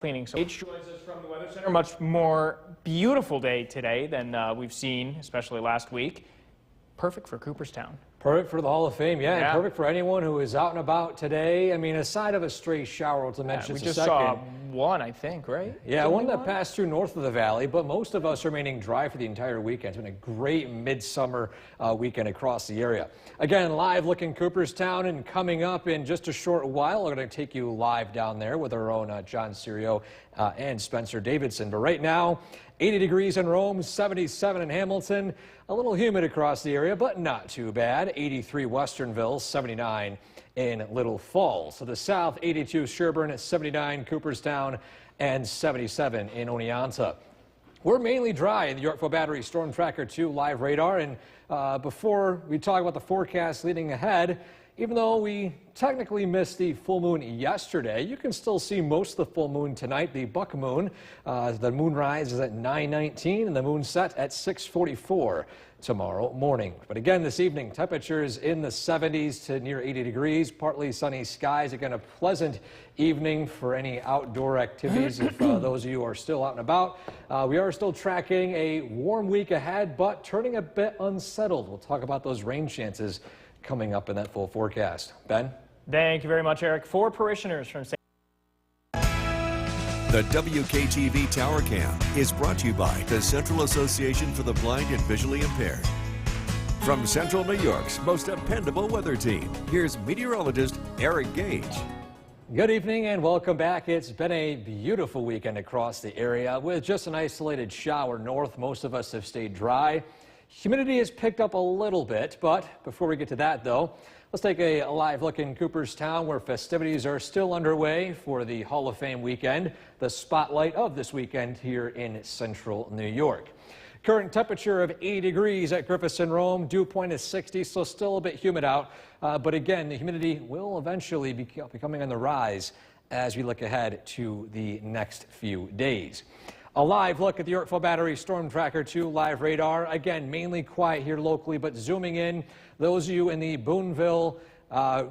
Cleaning. So H joins us from the Weather Center. Much more beautiful day today than we've seen, especially last week. Perfect for Cooperstown. Perfect for the Hall of Fame, yeah. Perfect for anyone who is out and about today. I mean, aside of a stray shower, to mention we just saw one, I think, right? Yeah, one that passed through north of the valley, but most of us remaining dry for the entire weekend. It's been a great midsummer weekend across the area. Again, live look in Cooperstown, and coming up in just a short while, we're going to take you live down there with our own John Serio and Spencer Davidson. But right now, 80 degrees in Rome, 77 in Hamilton, a little humid across the area, but not too bad. 83 Westernville, 79 in Little Falls. To the south, 82 Sherburne, 79 Cooperstown, and 77 in Oneonta. We're mainly dry in the Yorkville Battery Storm Tracker 2 live radar. And before we talk about the forecast leading ahead, even though we technically missed the full moon yesterday, you can still see most of the full moon tonight, the buck moon. The moonrise is at 9:19 and the moon set at 6:44 tomorrow morning. But again, this evening, temperatures in the 70s to near 80 degrees, partly sunny skies. Again, a pleasant evening for any outdoor activities if those of you are still out and about. We are still tracking a warm week ahead, but turning a bit unsettled. We'll talk about those rain chances coming up in that full forecast. Ben? Thank you very much, Eric. 4 parishioners from St. The WKTV Tower Cam is brought to you by the Central Association for the Blind and Visually Impaired. From Central New York's most dependable weather team, here's meteorologist Eric Gage. Good evening and welcome back. It's been a beautiful weekend across the area with just an isolated shower north. Most of us have stayed dry. Humidity has picked up a little bit, but before we get to that, though, let's take a live look in Cooperstown, where festivities are still underway for the Hall of Fame weekend, the spotlight of this weekend here in central New York. Current temperature of 80 degrees at Griffiths and Rome, dew point is 60, so still a bit humid out. But again, the humidity will eventually be coming on the rise as we look ahead to the next few days. A live look at the Yorkville Battery Storm Tracker 2 live radar. Again, mainly quiet here locally, but zooming in, those of you in the Boonville,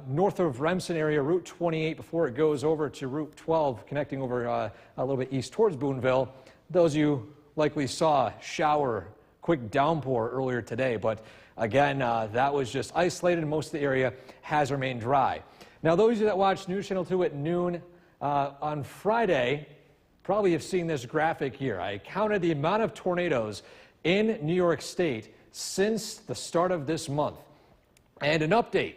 north of Remsen area, Route 28, before it goes over to Route 12, connecting over a little bit east towards Boonville, those of you likely saw shower, quick downpour earlier today. But again, that was just isolated. Most of the area has remained dry. Now, those of you that watch News Channel 2 at noon on Friday probably have seen this graphic here. I counted the amount of tornadoes in New York State since the start of this month. And an update,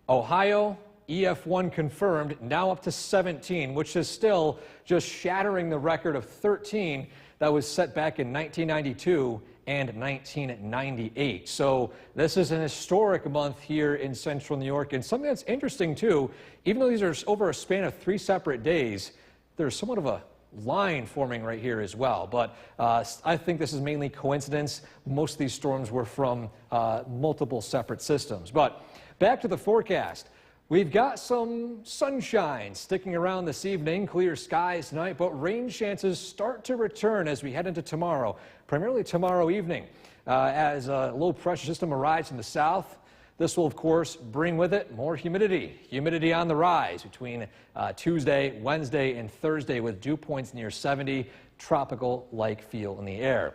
Ohio, EF1 confirmed, now up to 17, which is still just shattering the record of 13 that was set back in 1992 and 1998. So this is an historic month here in central New York. And something that's interesting, too, even though these are over a span of 3 separate days, there's somewhat of a line forming right here as well. But I think this is mainly coincidence. Most of these storms were from multiple separate systems. But back to the forecast. We've got some sunshine sticking around this evening, clear skies tonight, but rain chances start to return as we head into tomorrow, primarily tomorrow evening, as a low pressure system arrives in the south. This will, of course, bring with it more humidity. Humidity on the rise between Tuesday, Wednesday, and Thursday, with dew points near 70, tropical-like feel in the air.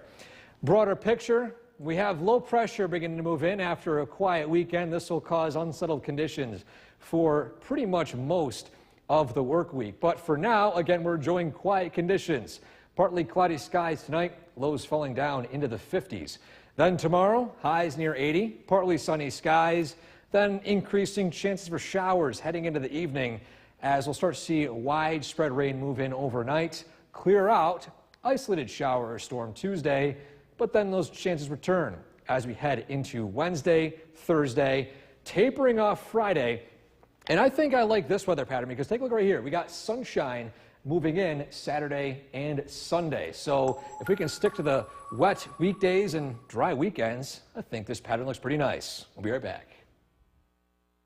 Broader picture, we have low pressure beginning to move in after a quiet weekend. This will cause unsettled conditions for pretty much most of the work week. But for now, again, we're enjoying quiet conditions. Partly cloudy skies tonight, lows falling down into the 50s. Then tomorrow, highs near 80, partly sunny skies, then increasing chances for showers heading into the evening as we'll start to see widespread rain move in overnight, clear out, isolated shower or storm Tuesday, but then those chances return as we head into Wednesday, Thursday, tapering off Friday. And I think I like this weather pattern because take a look right here. We got sunshine moving in Saturday and Sunday. So if we can stick to the wet weekdays and dry weekends, I think this pattern looks pretty nice. We'll be right back.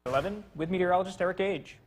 11 with meteorologist Eric Gage.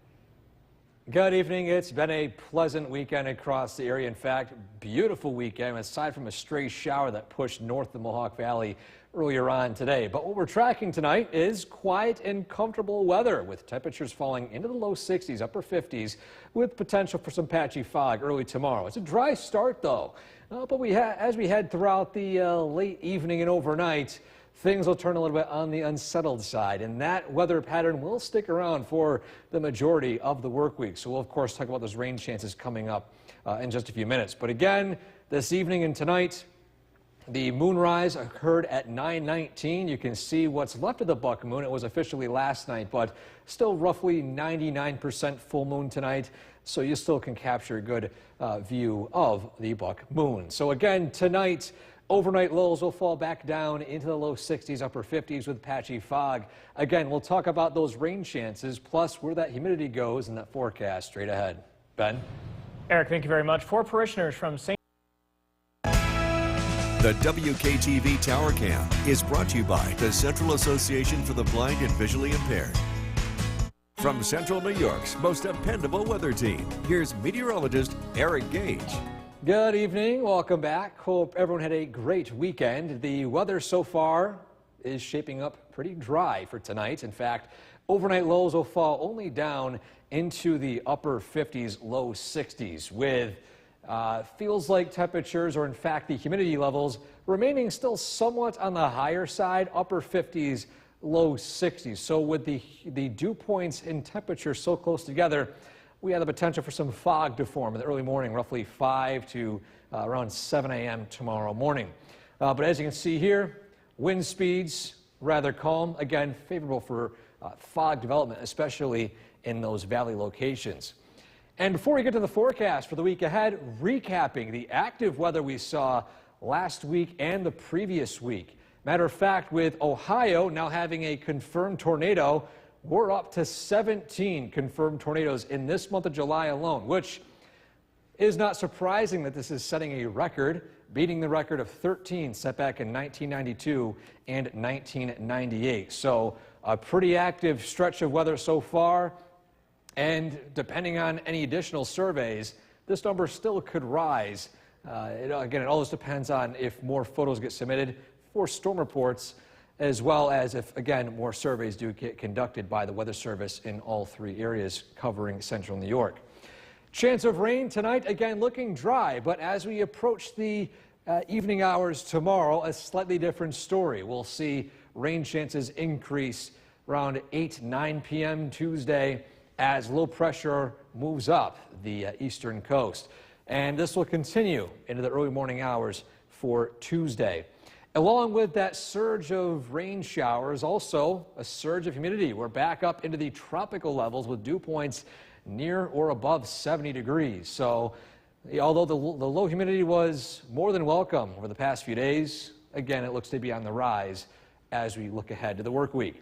Good evening. It's been a pleasant weekend across the area. In fact, beautiful weekend, aside from a stray shower that pushed north the Mohawk Valley earlier on today. But what we're tracking tonight is quiet and comfortable weather with temperatures falling into the low 60s, upper 50s, with potential for some patchy fog early tomorrow. It's a dry start, though. But as we head throughout the late evening and overnight, things will turn a little bit on the unsettled side, and that weather pattern will stick around for the majority of the work week. So we'll, of course, talk about those rain chances coming up in just a few minutes. But again, this evening and tonight, the moonrise occurred at 9:19. You can see what's left of the buck moon. It was officially last night, but still roughly 99% full moon tonight, so you still can capture a good view of the buck moon. So again, tonight, overnight lows will fall back down into the low 60s, upper 50s with patchy fog. Again, we'll talk about those rain chances, plus where that humidity goes in that forecast straight ahead. Ben? Eric, thank you very much. 4 parishioners from St. The WKTV Tower Cam is brought to you by the Central Association for the Blind and Visually Impaired. From Central New York's most dependable weather team, here's meteorologist Eric Gage. Good evening. Welcome back. Hope everyone had a great weekend. The weather so far is shaping up pretty dry for tonight. In fact, overnight lows will fall only down into the upper 50s, low 60s, with feels like temperatures, or in fact the humidity levels, remaining still somewhat on the higher side, upper 50s, low 60s. So with the dew points in temperature so close together, we have the potential for some fog to form in the early morning, roughly 5 to around 7 a.m. tomorrow morning. But as you can see here, wind speeds rather calm. Again, favorable for fog development, especially in those valley locations. And before we get to the forecast for the week ahead, recapping the active weather we saw last week and the previous week. Matter of fact, with Ohio now having a confirmed tornado, we're up to 17 confirmed tornadoes in this month of July alone, which is not surprising that this is setting a record, beating the record of 13 set back in 1992 and 1998. So a pretty active stretch of weather so far. And depending on any additional surveys, this number still could rise. Again, it always depends on if more photos get submitted for storm reports, as well as if, again, more surveys do get conducted by the Weather Service in all 3 areas covering central New York. Chance of rain tonight, again, looking dry, but as we approach the evening hours tomorrow, a slightly different story. We'll see rain chances increase around 8-9 p.m. Tuesday as low pressure moves up the eastern coast. And this will continue into the early morning hours for Tuesday. Along with that surge of rain showers, also a surge of humidity. We're back up into the tropical levels with dew points near or above 70 degrees. So although the low humidity was more than welcome over the past few days, again, it looks to be on the rise as we look ahead to the work week.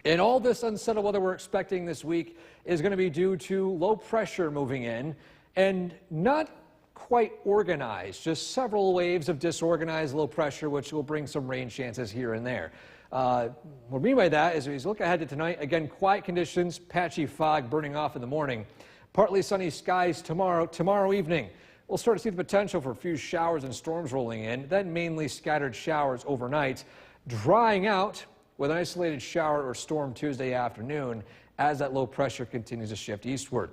And all this unsettled weather we're expecting this week is going to be due to low pressure moving in and not quite organized, just several waves of disorganized low pressure, which will bring some rain chances here and there. What we mean by that is, as we look ahead to tonight, again, quiet conditions, patchy fog burning off in the morning, partly sunny skies tomorrow evening. We'll start to see the potential for a few showers and storms rolling in, then mainly scattered showers overnight, drying out with an isolated shower or storm Tuesday afternoon as that low pressure continues to shift eastward.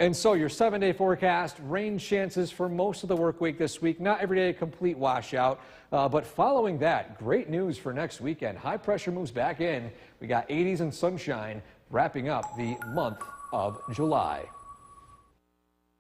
And so your 7-day forecast, rain chances for most of the work week this week. Not every day a complete washout, but following that, great news for next weekend. High pressure moves back in. We got 80s and sunshine wrapping up the month of July.